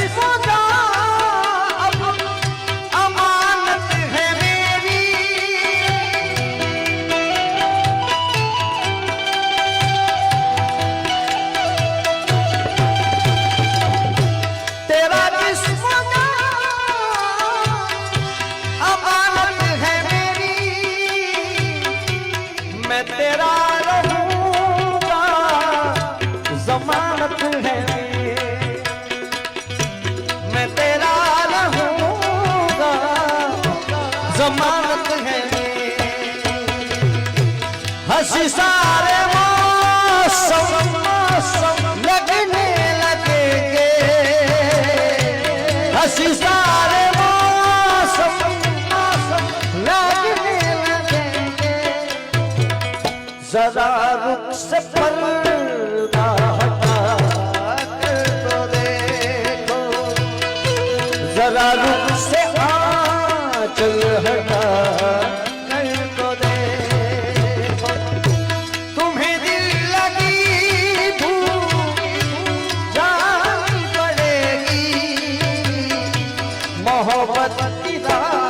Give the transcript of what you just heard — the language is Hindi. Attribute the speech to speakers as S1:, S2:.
S1: जिस्म का अब अमानत है मेरी। तेरा जिस्म का अमानत है मेरी, मैं तेरा रहूंगा जमानत है मेरी, मैं तेरा रहूंगा जमानत है मेरी। हंसी सारे मौसम लगने लगेंगे, हंसी सारे मौसम लगने लगेंगे। जरा रुख से पर्दा हटा कर तो देखो, जरा रुख से आंचल हटा कर तो देखो। तुम्हें दिल लगी भूख जान पड़ेगी, मोहब्बत की राह